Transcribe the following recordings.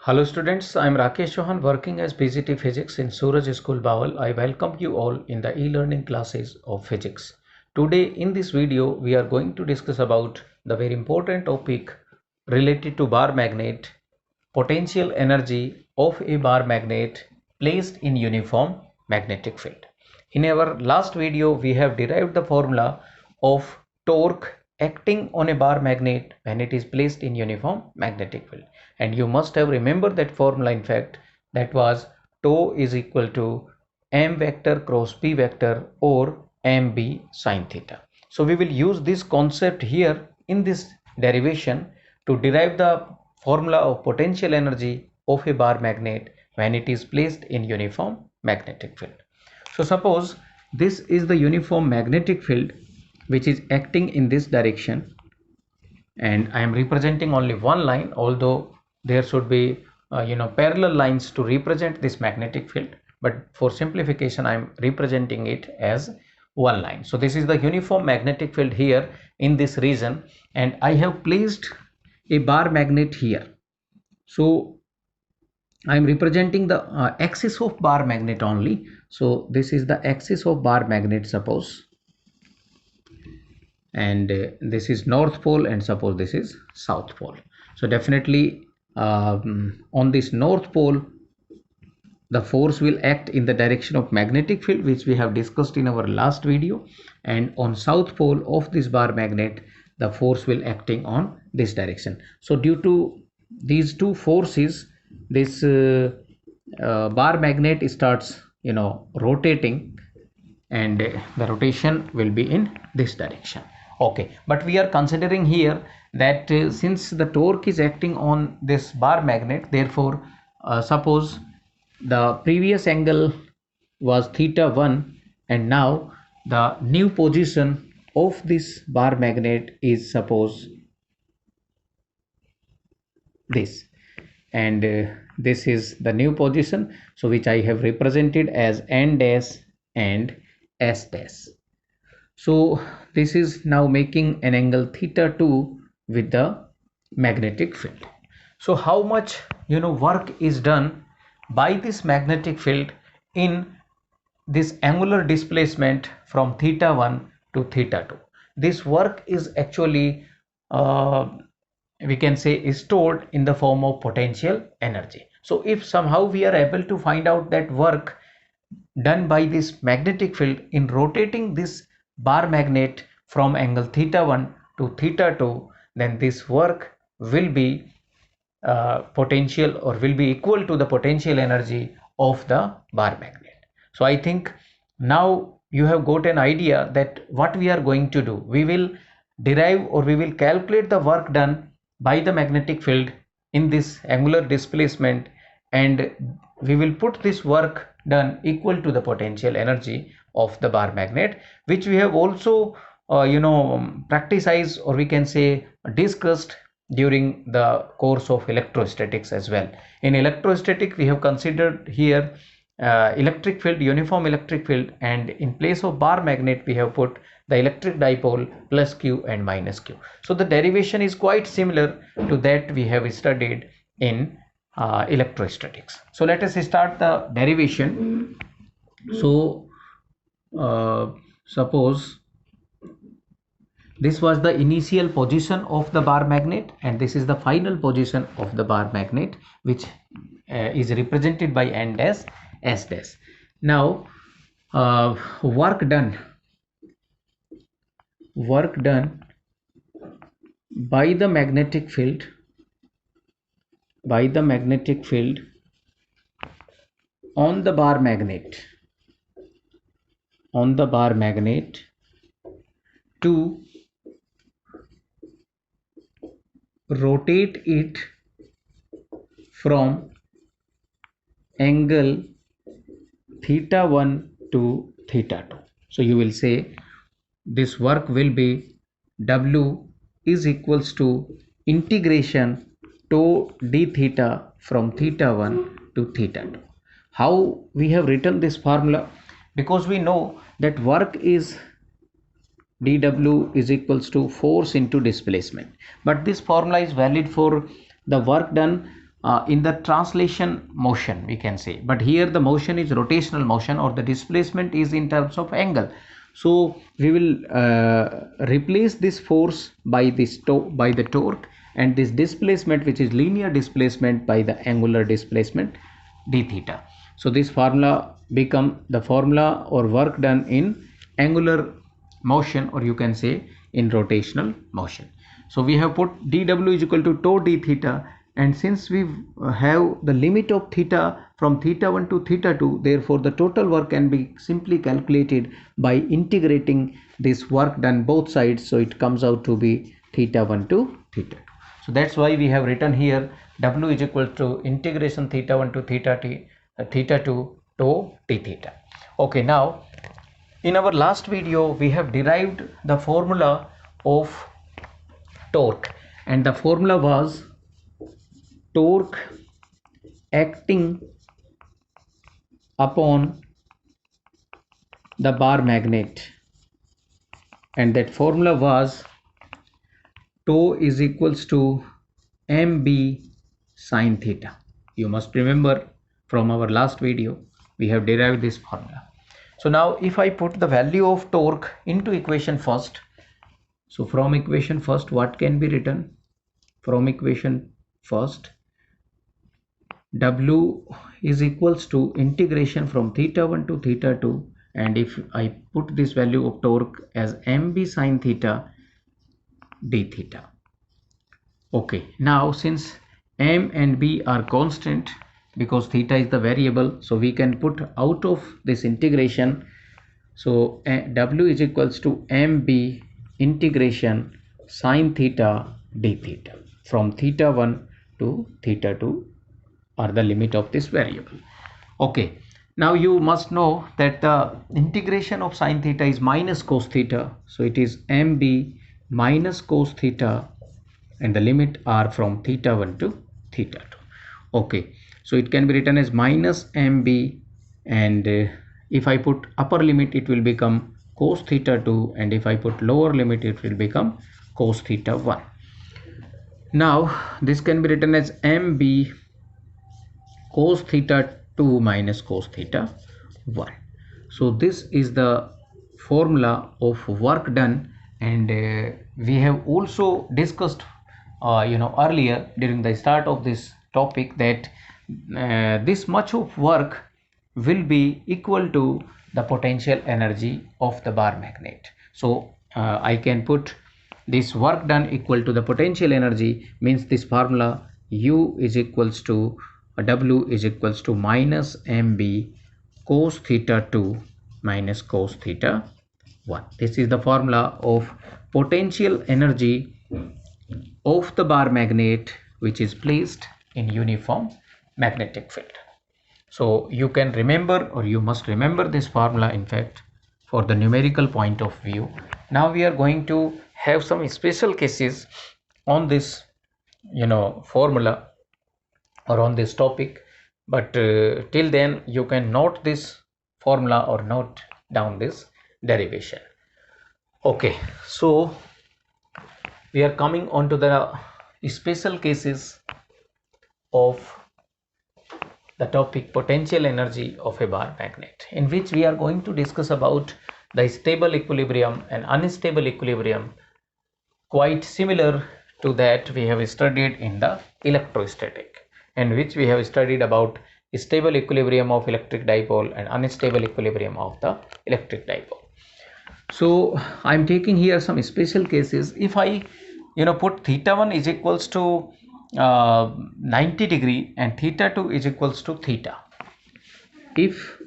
Hello students, I am Rakesh Chauhan working as PGT Physics in Suraj School Bawal. I welcome you all in the e-learning classes of physics. Today in this video we are going to discuss about the very important topic related to bar magnet, potential energy of a bar magnet placed in uniform magnetic field. In our last video we have derived the formula of torque acting on a bar magnet when it is placed in uniform magnetic field, and you must have remembered that formula. In fact, that was tau is equal to m vector cross p vector or mb sin theta. So we will use this concept here in this derivation to derive the formula of potential energy of a bar magnet when it is placed in uniform magnetic field. So suppose this is the uniform magnetic field which is acting in this direction, and I am representing only one line, although there should be parallel lines to represent this magnetic field, but for simplification I am representing it as one line. So this is the uniform magnetic field here in this region, and I have placed a bar magnet here. So I am representing the axis of bar magnet only. So this is the axis of bar magnet, suppose, and this is north pole, and suppose this is south pole. So definitely on this north pole the force will act in the direction of magnetic field, which we have discussed in our last video, and on south pole of this bar magnet the force will acting on this direction. So due to these two forces, this bar magnet starts rotating, and the rotation will be in this direction. Okay, but we are considering here that since the torque is acting on this bar magnet, therefore suppose the previous angle was theta 1, and now the new position of this bar magnet is suppose this, and this is the new position, so which I have represented as n dash and s dash. So this is now making an angle theta 2 with the magnetic field. So how much work is done by this magnetic field in this angular displacement from theta 1 to theta 2? This work is actually we can say is stored in the form of potential energy. So if somehow we are able to find out that work done by this magnetic field in rotating this bar magnet from angle theta 1 to theta 2, then this work will be potential, or will be equal to the potential energy of the bar magnet. So I think now you have got an idea that what we are going to do. We will derive, or we will calculate the work done by the magnetic field in this angular displacement, and we will put this work done equal to the potential energy of the bar magnet, which we have also practiced, or we can say discussed during the course of electrostatics as well. In electrostatic we have considered here electric field, uniform electric field, and in place of bar magnet we have put the electric dipole plus q and minus q. So the derivation is quite similar to that we have studied in electrostatics. So let us start the derivation. So suppose this was the initial position of the bar magnet, and this is the final position of the bar magnet, which is represented by n dash s dash. Now work done by the magnetic field on the bar magnet to rotate it from angle theta 1 to theta 2. So you will say this work will be W is equals to integration tau d theta from theta 1 to theta 2. How we have written this formula? Because we know that work is dW is equals to force into displacement, but this formula is valid for the work done in the translation motion, we can say, but here the motion is rotational motion, or the displacement is in terms of angle. So we will replace this force by by the torque, and this displacement, which is linear displacement, by the angular displacement d theta. So this formula become the formula or work done in angular motion, or you can say in rotational motion. So we have put dw is equal to tau d theta, and since we have the limit of theta from theta 1 to theta 2, therefore the total work can be simply calculated by integrating this work done both sides. So it comes out to be theta 1 to theta 2. So that's why we have written here w is equal to integration theta 1 to theta 2 tau d theta. Okay, now in our last video we have derived the formula of torque, and the formula was torque acting upon the bar magnet, and that formula was tau is equals to mb sine theta. You must remember from our last video we have derived this formula. So now if I put the value of torque into equation first, so from equation first what can be written? From equation first, w is equals to integration from theta 1 to theta 2, and if I put this value of torque as mb sine theta d theta. Okay, now since m and b are constant, because theta is the variable, so we can put out of this integration. So w is equals to mb integration sine theta d theta, from theta 1 to theta 2 are the limit of this variable. Okay, now you must know that the integration of sine theta is minus cos theta, so it is mb minus cos theta, and the limit are from theta 1 to theta 2. Okay, so it can be written as minus mb, and if I put upper limit it will become cos theta 2, and if I put lower limit it will become cos theta 1. Now this can be written as mb cos theta 2 minus cos theta 1. So this is the formula of work done, and we have also discussed earlier during the start of this topic that this much of work will be equal to the potential energy of the bar magnet. So I can put this work done equal to the potential energy, means this formula u is equals to w is equals to minus mb cos theta 2 minus cos theta 1. This is the formula of potential energy of the bar magnet which is placed in uniform magnetic field. So you can remember, or you must remember this formula, in fact, for the numerical point of view. Now we are going to have some special cases on this formula or on this topic, but till then you can note this formula or note down this derivation. Okay, so we are coming on to the special cases of the topic potential energy of a bar magnet, in which we are going to discuss about the stable equilibrium and unstable equilibrium, quite similar to that we have studied in the electrostatic, in which we have studied about stable equilibrium of electric dipole and unstable equilibrium of the electric dipole. So I am taking here some special cases. If I put theta 1 is equals to 90 degree and theta 2 is equals to theta. If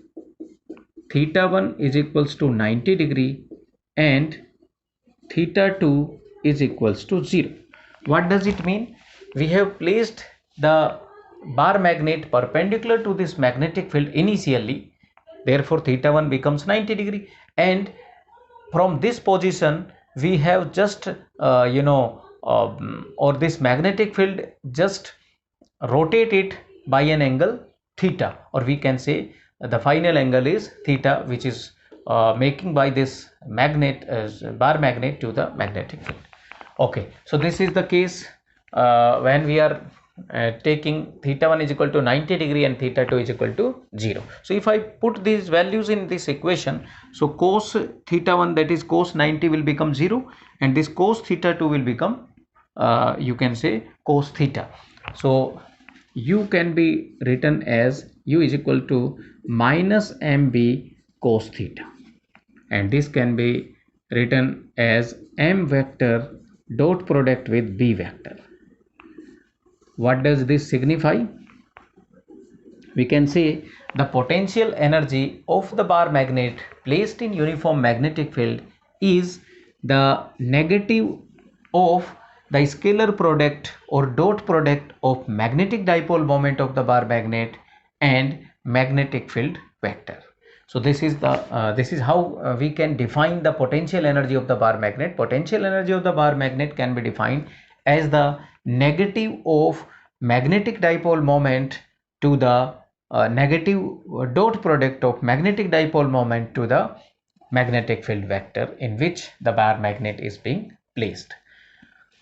theta 1 is equals to 90 degree and theta 2 is equals to 0, what does it mean? We have placed the bar magnet perpendicular to this magnetic field initially, therefore theta 1 becomes 90 degree, and from this position we have just or this magnetic field just rotate it by an angle theta, or we can say the final angle is theta, which is making by this magnet bar magnet to the magnetic field. Okay, so this is the case when we are taking theta 1 is equal to 90 degree and theta 2 is equal to 0. So if I put these values in this equation, so cos theta 1, that is cos 90, will become 0, and this cos theta 2 will become you can say cos theta. So u can be written as u is equal to minus mb cos theta, and this can be written as m vector dot product with b vector. What does this signify? We can say the potential energy of the bar magnet placed in uniform magnetic field is the negative of the scalar product or dot product of magnetic dipole moment of the bar magnet and magnetic field vector. So this is how we can define the potential energy of the bar magnet. Potential energy of the bar magnet can be defined as the negative of magnetic dipole moment to the negative dot product of magnetic dipole moment to the magnetic field vector in which the bar magnet is being placed.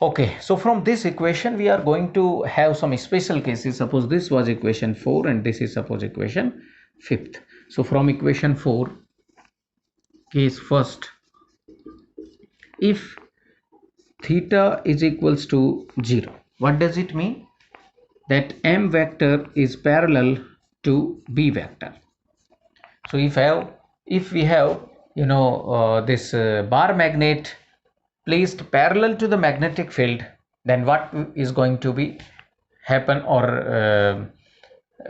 Okay, so from this equation we are going to have some special cases. Suppose this was equation 4 and this is suppose equation 5th. So from equation 4, case first, if theta is equals to 0, what does it mean? That m vector is parallel to b vector. So if we have this bar magnet placed parallel to the magnetic field, then what is going to be happen, or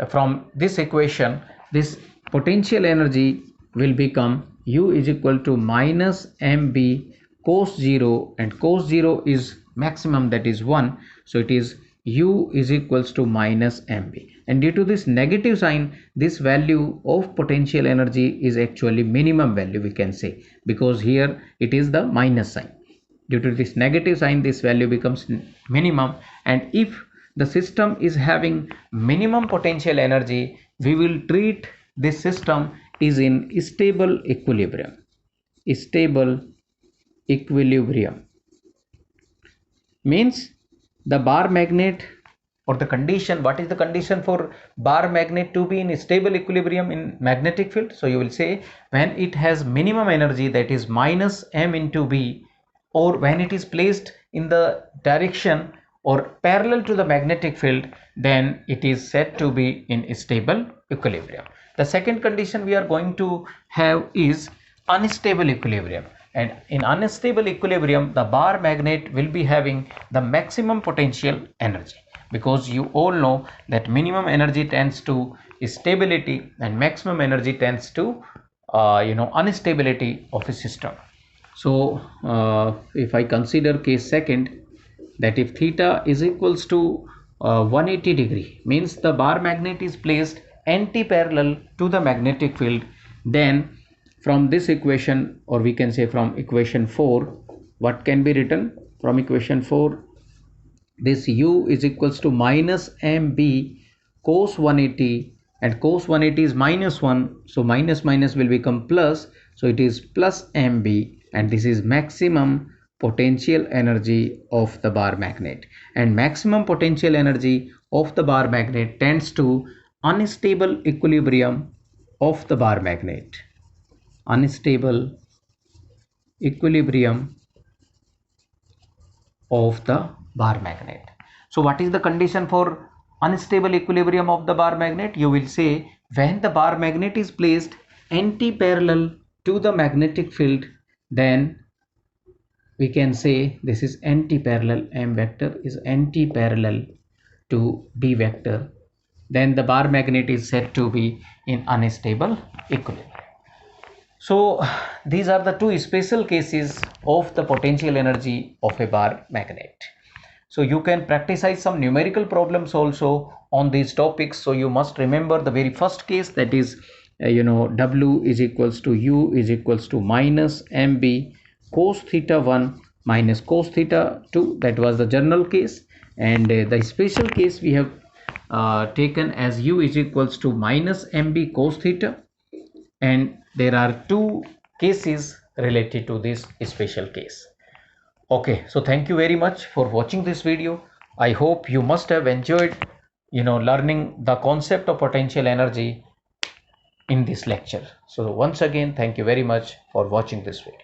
from this equation this potential energy will become u is equal to minus mb cos 0, and cos 0 is maximum, that is 1, so it is u is equals to minus mb, and due to this negative sign this value of potential energy is actually minimum value, we can say, because here it is the minus sign. Due to this negative sign this value becomes minimum, and if the system is having minimum potential energy, we will treat this system is in stable equilibrium. Stable equilibrium means the bar magnet, or the condition, what is the condition for bar magnet to be in stable equilibrium in magnetic field? So you will say when it has minimum energy, that is minus m into b, or when it is placed in the direction or parallel to the magnetic field, then it is said to be in stable equilibrium. The second condition we are going to have is unstable equilibrium, and in unstable equilibrium the bar magnet will be having the maximum potential energy, because you all know that minimum energy tends to stability and maximum energy tends to instability of a system. So if I consider case second, that if theta is equals to 180 degree, means the bar magnet is placed anti-parallel to the magnetic field, then from this equation, or we can say from equation 4, what can be written from equation 4? This u is equals to minus mb cos 180, and cos 180 is minus 1, so minus minus will become plus, so it is plus mb, and this is maximum potential energy of the bar magnet, and maximum potential energy of the bar magnet tends to unstable equilibrium of the bar magnet. Unstable equilibrium of the bar magnet. So what is the condition for unstable equilibrium of the bar magnet? You will say when the bar magnet is placed anti-parallel to the magnetic field, then we can say this is anti-parallel, m vector is anti-parallel to b vector, then the bar magnet is said to be in unstable equilibrium. So these are the two special cases of the potential energy of a bar magnet. So you can practice some numerical problems also on these topics. So you must remember the very first case, that is w is equals to u is equals to minus mb cos theta 1 minus cos theta 2. That was the general case, and the special case we have taken as u is equals to minus mb cos theta, and there are two cases related to this special case. Okay, so thank you very much for watching this video. I hope you must have enjoyed, learning the concept of potential energy in this lecture. So once again, thank you very much for watching this video.